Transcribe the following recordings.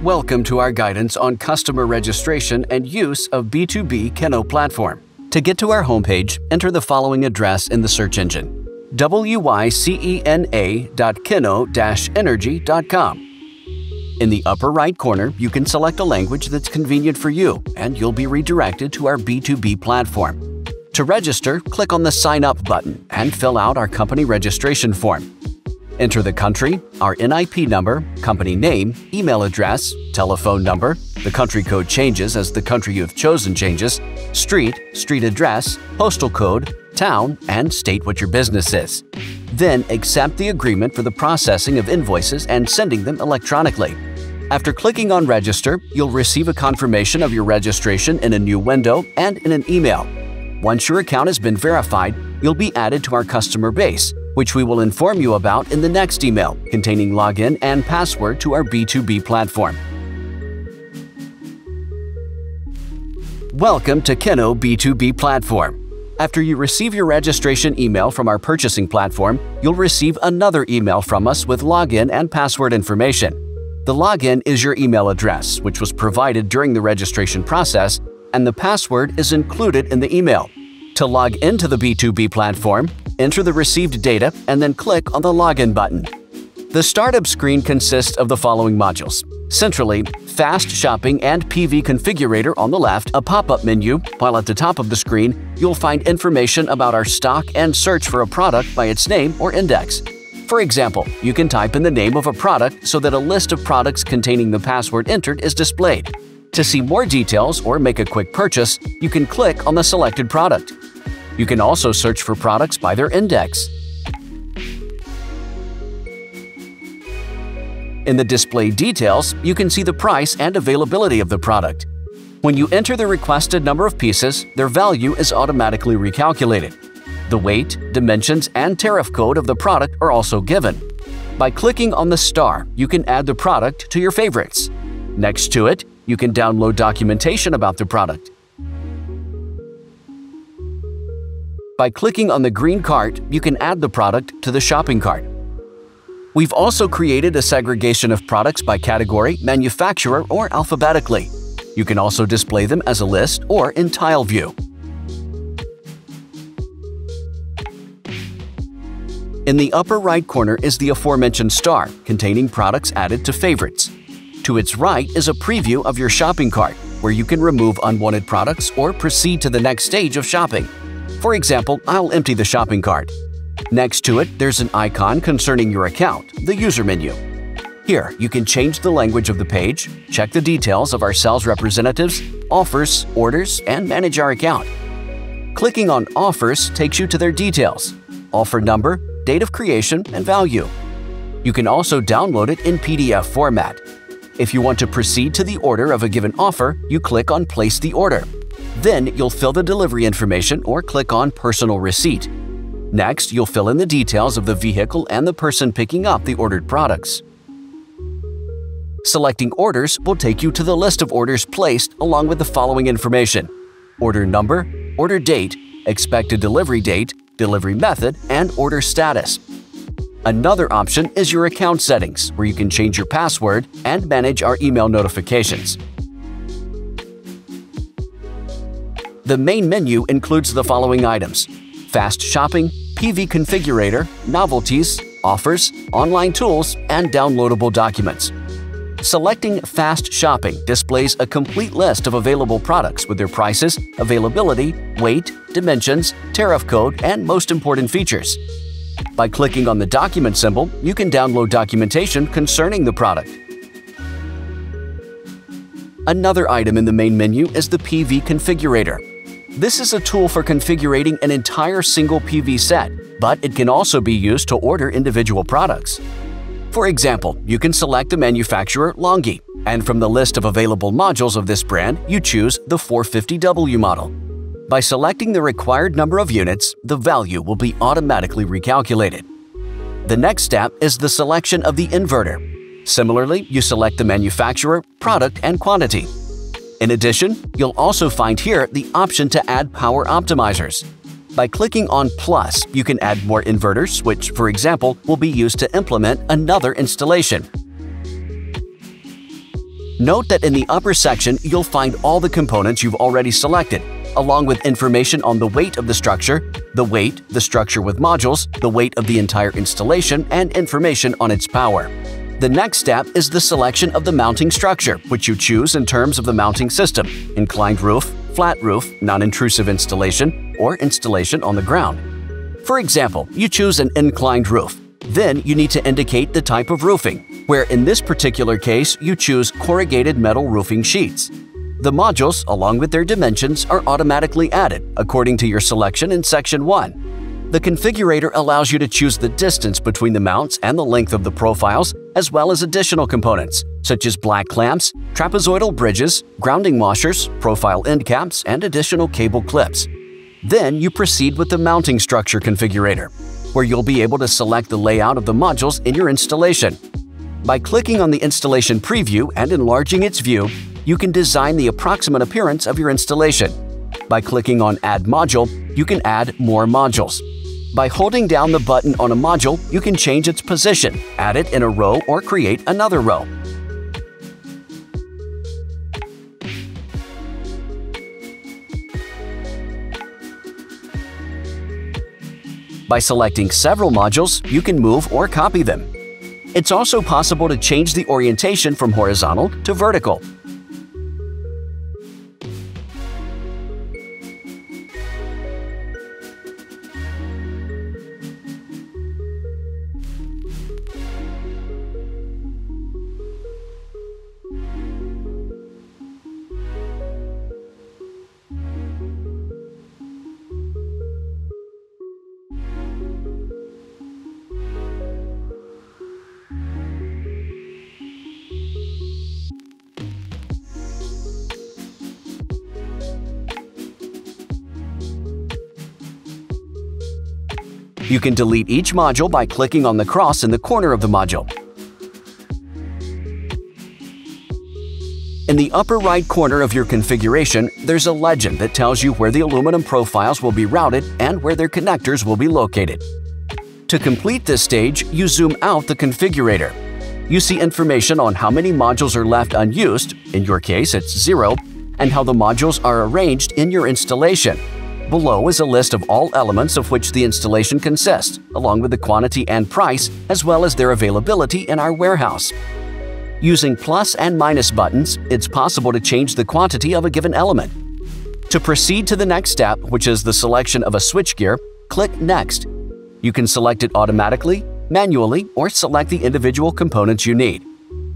Welcome to our guidance on customer registration and use of B2B KENO platform. To get to our homepage, enter the following address in the search engine: wycena.keno-energy.com. In the upper right corner, you can select a language that's convenient for you, and you'll be redirected to our B2B platform. To register, click on the Sign Up button and fill out our company registration form. Enter the country, our NIP number, company name, email address, telephone number, the country code changes as the country you have chosen changes, street address, postal code, town, and state what your business is. Then accept the agreement for the processing of invoices and sending them electronically. After clicking on Register, you'll receive a confirmation of your registration in a new window and in an email. Once your account has been verified, you'll be added to our customer base, which we will inform you about in the next email containing login and password to our B2B platform. Welcome to KENO B2B Platform. After you receive your registration email from our purchasing platform, you'll receive another email from us with login and password information. The login is your email address, which was provided during the registration process, and the password is included in the email. To log into the B2B platform, enter the received data and then click on the Login button. The startup screen consists of the following modules: centrally, Fast Shopping and PV Configurator on the left, a pop-up menu, while at the top of the screen, you'll find information about our stock and search for a product by its name or index. For example, you can type in the name of a product so that a list of products containing the password entered is displayed. To see more details or make a quick purchase, you can click on the selected product. You can also search for products by their index. In the display details, you can see the price and availability of the product. When you enter the requested number of pieces, their value is automatically recalculated. The weight, dimensions, and tariff code of the product are also given. By clicking on the star, you can add the product to your favorites. Next to it, you can download documentation about the product. By clicking on the green cart, you can add the product to the shopping cart. We've also created a segregation of products by category, manufacturer, or alphabetically. You can also display them as a list or in tile view. In the upper right corner is the aforementioned star, containing products added to favorites. To its right is a preview of your shopping cart, where you can remove unwanted products or proceed to the next stage of shopping. For example, I'll empty the shopping cart. Next to it, there's an icon concerning your account, the user menu. Here, you can change the language of the page, check the details of our sales representatives, offers, orders, and manage our account. Clicking on Offers takes you to their details: offer number, date of creation, and value. You can also download it in PDF format. If you want to proceed to the order of a given offer, you click on Place the order. Then you'll fill the delivery information or click on Personal Receipt. Next, you'll fill in the details of the vehicle and the person picking up the ordered products. Selecting Orders will take you to the list of orders placed along with the following information: order number, order date, expected delivery date, delivery method, and order status. Another option is your account settings, where you can change your password and manage our email notifications. The main menu includes the following items: Fast Shopping, PV Configurator, Novelties, Offers, Online Tools, and Downloadable Documents. Selecting Fast Shopping displays a complete list of available products with their prices, availability, weight, dimensions, tariff code, and most important features. By clicking on the document symbol, you can download documentation concerning the product. Another item in the main menu is the PV Configurator. This is a tool for configuring an entire single PV set, but it can also be used to order individual products. For example, you can select the manufacturer Longi, and from the list of available modules of this brand, you choose the 450W model. By selecting the required number of units, the value will be automatically recalculated. The next step is the selection of the inverter. Similarly, you select the manufacturer, product, and quantity. In addition, you'll also find here the option to add power optimizers. By clicking on Plus, you can add more inverters, which, for example, will be used to implement another installation. Note that in the upper section, you'll find all the components you've already selected, along with information on the weight of the structure, the weight, the structure with modules, the weight of the entire installation, and information on its power. The next step is the selection of the mounting structure, which you choose in terms of the mounting system: inclined roof, flat roof, non-intrusive installation, or installation on the ground. For example, you choose an inclined roof. Then you need to indicate the type of roofing, where in this particular case you choose corrugated metal roofing sheets. The modules, along with their dimensions, are automatically added according to your selection in Section 1. The configurator allows you to choose the distance between the mounts and the length of the profiles, as well as additional components, such as black clamps, trapezoidal bridges, grounding washers, profile end caps, and additional cable clips. Then you proceed with the mounting structure configurator, where you'll be able to select the layout of the modules in your installation. By clicking on the installation preview and enlarging its view, you can design the approximate appearance of your installation. By clicking on Add Module, you can add more modules. By holding down the button on a module, you can change its position, add it in a row, or create another row. By selecting several modules, you can move or copy them. It's also possible to change the orientation from horizontal to vertical. You can delete each module by clicking on the cross in the corner of the module. In the upper right corner of your configuration, there's a legend that tells you where the aluminum profiles will be routed and where their connectors will be located. To complete this stage, you zoom out the configurator. You see information on how many modules are left unused, in your case it's 0, and how the modules are arranged in your installation. Below is a list of all elements of which the installation consists, along with the quantity and price, as well as their availability in our warehouse. Using plus and minus buttons, it's possible to change the quantity of a given element. To proceed to the next step, which is the selection of a switchgear, click Next. You can select it automatically, manually, or select the individual components you need.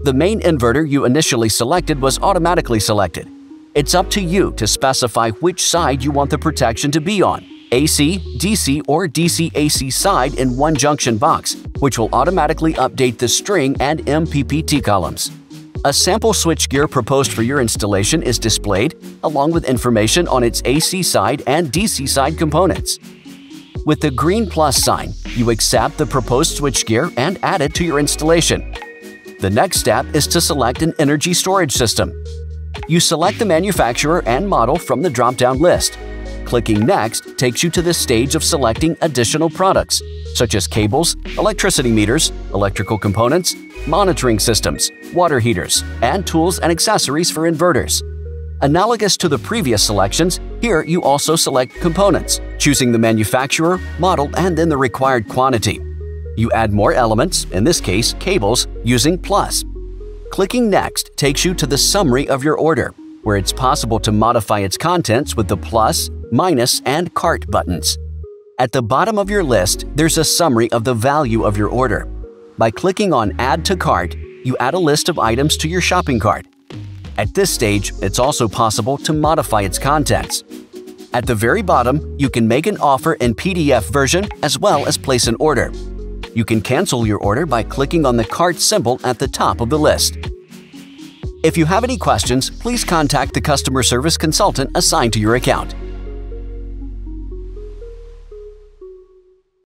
The main inverter you initially selected was automatically selected. It's up to you to specify which side you want the protection to be on, AC, DC, or DC-AC side in one junction box, which will automatically update the string and MPPT columns. A sample switchgear proposed for your installation is displayed, along with information on its AC side and DC side components. With the green plus sign, you accept the proposed switchgear and add it to your installation. The next step is to select an energy storage system. You select the manufacturer and model from the drop-down list. Clicking Next takes you to the stage of selecting additional products, such as cables, electricity meters, electrical components, monitoring systems, water heaters, and tools and accessories for inverters. Analogous to the previous selections, here you also select components, choosing the manufacturer, model, and then the required quantity. You add more elements, in this case cables, using plus. Clicking Next takes you to the summary of your order, where it's possible to modify its contents with the plus, minus, and cart buttons. At the bottom of your list, there's a summary of the value of your order. By clicking on Add to Cart, you add a list of items to your shopping cart. At this stage, it's also possible to modify its contents. At the very bottom, you can make an offer in PDF version as well as place an order. You can cancel your order by clicking on the cart symbol at the top of the list. If you have any questions, please contact the customer service consultant assigned to your account.